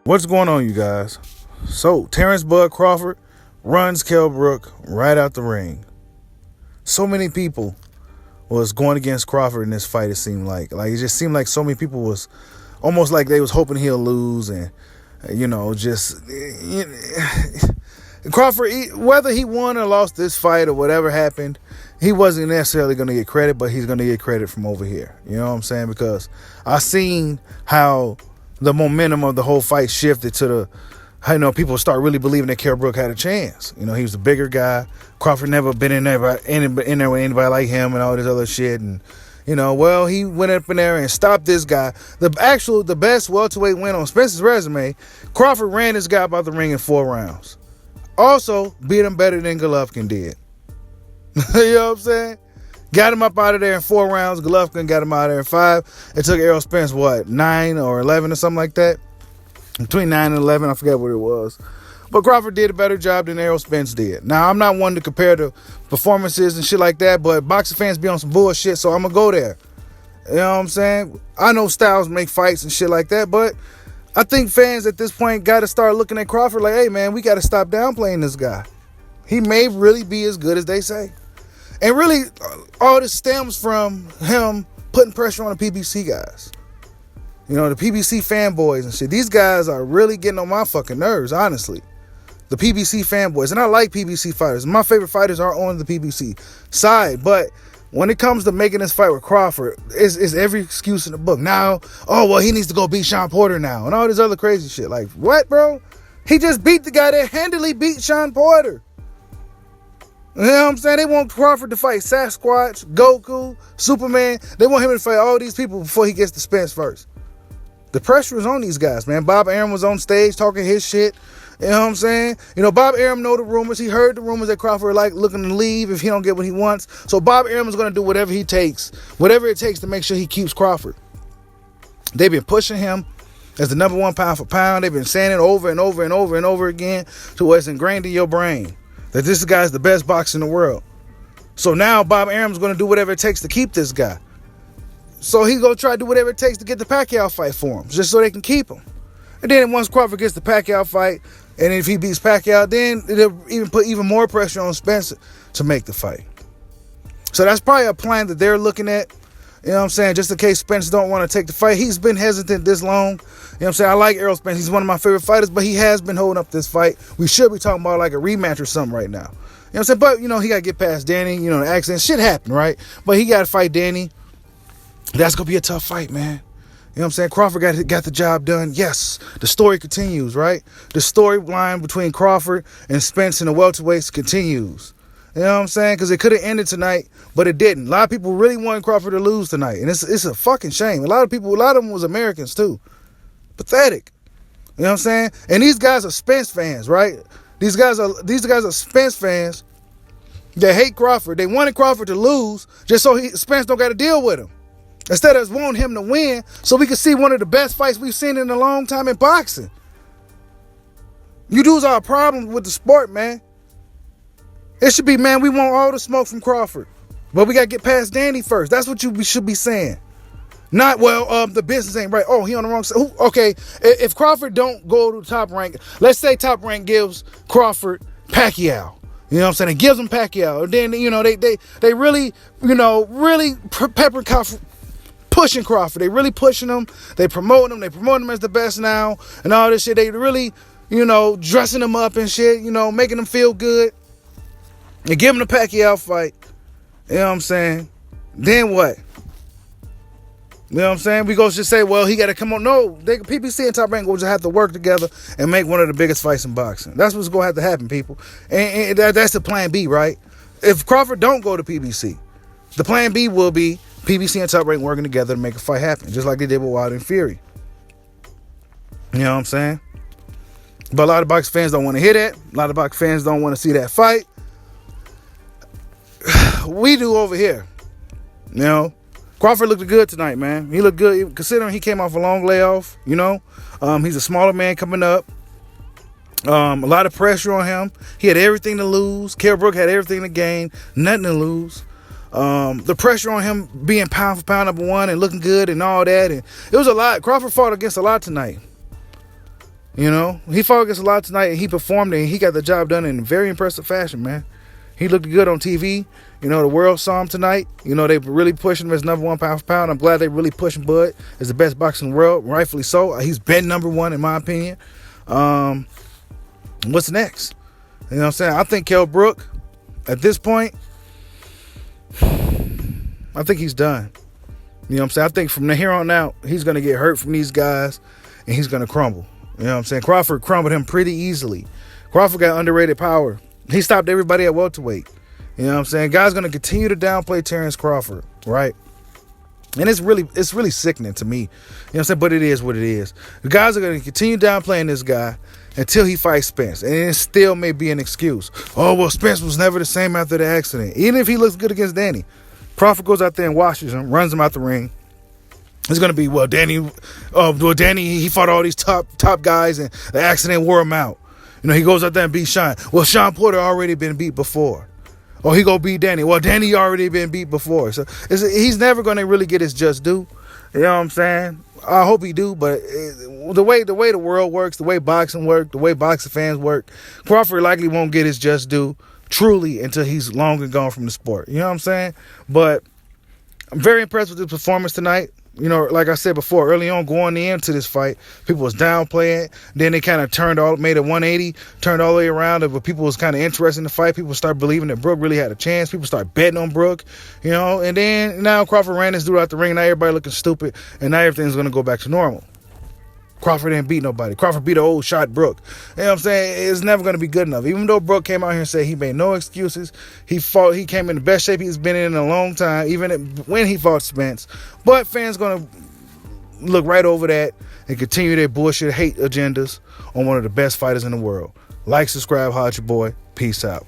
What's going on, you guys? So, Terence Crawford runs Kell Brook right out the ring. So many people was going against Crawford in this fight, it seemed like. It just seemed like so many people was almost like they was hoping he'll lose. And, Crawford, whether he won or lost this fight or whatever happened, he wasn't necessarily going to get credit, but he's going to get credit from over here. You know what I'm saying? Because I seen how the momentum of the whole fight shifted to people start really believing that Kell Brook had a chance. He was a bigger guy. Crawford never been in there with anybody like him and all this other shit. And, he went up in there and stopped this guy. The best welterweight win on Spence's resume, Crawford ran this guy about the ring in 4 rounds. Also, beat him better than Golovkin did. You know what I'm saying? Got him up out of there in 4 rounds. Golovkin got him out of there in 5. It took Errol Spence, 9 or 11 or something like that? Between 9 and 11, I forget what it was. But Crawford did a better job than Errol Spence did. Now, I'm not one to compare the performances and shit like that, but boxing fans be on some bullshit, so I'm going to go there. You know what I'm saying? I know styles make fights and shit like that, but I think fans at this point got to start looking at Crawford like, hey, man, we got to stop downplaying this guy. He may really be as good as they say. And really, all this stems from him putting pressure on the PBC guys. The PBC fanboys and shit. These guys are really getting on my fucking nerves, honestly. The PBC fanboys. And I like PBC fighters. My favorite fighters are on the PBC side. But when it comes to making this fight with Crawford, it's every excuse in the book. Now, he needs to go beat Sean Porter now. And all this other crazy shit. Like, what, bro? He just beat the guy that handily beat Sean Porter. You know what I'm saying? They want Crawford to fight Sasquatch, Goku, Superman. They want him to fight all these people before he gets to Spence first. The pressure is on these guys, man. Bob Arum was on stage talking his shit. You know what I'm saying? Bob Arum know the rumors. He heard the rumors that Crawford looking to leave if he don't get what he wants. So Bob Arum is going to do whatever it takes to make sure he keeps Crawford. They've been pushing him as the number 1 pound for pound. They've been saying it over and over and over and over again to where it's ingrained in your brain that this guy's the best boxer in the world. So now Bob Arum's going to do whatever it takes to keep this guy. So he's going to try to do whatever it takes to get the Pacquiao fight for him, just so they can keep him. And then once Crawford gets the Pacquiao fight, and if he beats Pacquiao, then it'll even put even more pressure on Spence to make the fight. So that's probably a plan that they're looking at. You know what I'm saying? Just in case Spence don't want to take the fight. He's been hesitant this long. You know what I'm saying? I like Errol Spence. He's one of my favorite fighters, but he has been holding up this fight. We should be talking about like a rematch or something right now. You know what I'm saying? But, he got to get past Danny. The accident. Shit happened, right? But he got to fight Danny. That's going to be a tough fight, man. You know what I'm saying? Crawford got the job done. Yes, the story continues, right? The storyline between Crawford and Spence in the welterweights continues. You know what I'm saying? Because it could have ended tonight, but it didn't. A lot of people really wanted Crawford to lose tonight, and it's a fucking shame. A lot of them was Americans too. Pathetic. You know what I'm saying? And these guys are Spence fans, right? These guys are Spence fans that hate Crawford. They wanted Crawford to lose just so Spence don't got to deal with him. Instead of wanting him to win so we can see one of the best fights we've seen in a long time in boxing. You dudes are a problem with the sport, man. It should be, man, we want all the smoke from Crawford. But we got to get past Danny first. That's what you should be saying. Not, the business ain't right. Oh, he on the wrong side. Okay, if Crawford don't go to top rank, let's say top rank gives Crawford Pacquiao. You know what I'm saying? It gives them Pacquiao. And then, they really, really pepper Crawford. Pushing Crawford. They really pushing him. They promote him. They promote him as the best now and all this shit. They really, dressing him up and shit, making him feel good. And give him the Pacquiao fight. You know what I'm saying? Then what? You know what I'm saying? We go just say, he got to come on. No, PBC and Top Rank will just have to work together and make one of the biggest fights in boxing. That's what's going to have to happen, people. And that's the plan B, right? If Crawford don't go to PBC, the plan B will be PBC and Top Rank working together to make a fight happen, just like they did with Wilder and Fury. You know what I'm saying? But a lot of boxing fans don't want to hear that. A lot of boxing fans don't want to see that fight. We do over here. Crawford looked good tonight, man. He looked good, considering he came off a long layoff. He's a smaller man coming up. A lot of pressure on him. He had everything to lose. Kell Brook had everything to gain, nothing to lose. The pressure on him being pound for pound number 1 and looking good and all that, and it was a lot. Crawford fought against a lot tonight. You know, he fought against a lot tonight, and he performed, and he got the job done in a very impressive fashion, man. He looked good on TV. You know, the world saw him tonight. You know, they really pushing him as number one pound for pound. I'm glad they really pushing Bud as the best boxer in the world, rightfully so. He's been number one, in my opinion. What's next? You know what I'm saying? I think Kell Brook, at this point, I think he's done. You know what I'm saying? I think from here on out, he's going to get hurt from these guys, and he's going to crumble. You know what I'm saying? Crawford crumbled him pretty easily. Crawford got underrated power. He stopped everybody at welterweight. You know what I'm saying? Guys going to continue to downplay Terence Crawford, right? And it's really sickening to me. You know what I'm saying? But it is what it is. The guys are going to continue downplaying this guy until he fights Spence. And it still may be an excuse. Oh, well, Spence was never the same after the accident. Even if he looks good against Danny. Crawford goes out there and washes him, runs him out the ring. It's going to be, Danny, he fought all these top guys, and the accident wore him out. You know, he goes out there and beats Sean. Well, Sean Porter already been beat before. Or he go beat Danny. Well, Danny already been beat before. So he's never going to really get his just due. You know what I'm saying? I hope he do, but the way the world works, the way boxing works, the way boxing fans work, Crawford likely won't get his just due truly until he's long and gone from the sport. You know what I'm saying? But I'm very impressed with his performance tonight. You know, like I said before, early on going into this fight, people was downplaying it. Then they kind of made a 180, turned all the way around. But people was kind of interested in the fight. People start believing that Brook really had a chance. People start betting on Brook, you know. And then now Crawford ran this dude out the ring. Now everybody looking stupid. And now everything's going to go back to normal. Crawford didn't beat nobody. Crawford beat an old shot Brook. You know what I'm saying? It's never going to be good enough. Even though Brook came out here and said he made no excuses. He came in the best shape he's been in a long time, even when he fought Spence. But fans going to look right over that and continue their bullshit hate agendas on one of the best fighters in the world. Like, subscribe, holla at your boy. Peace out.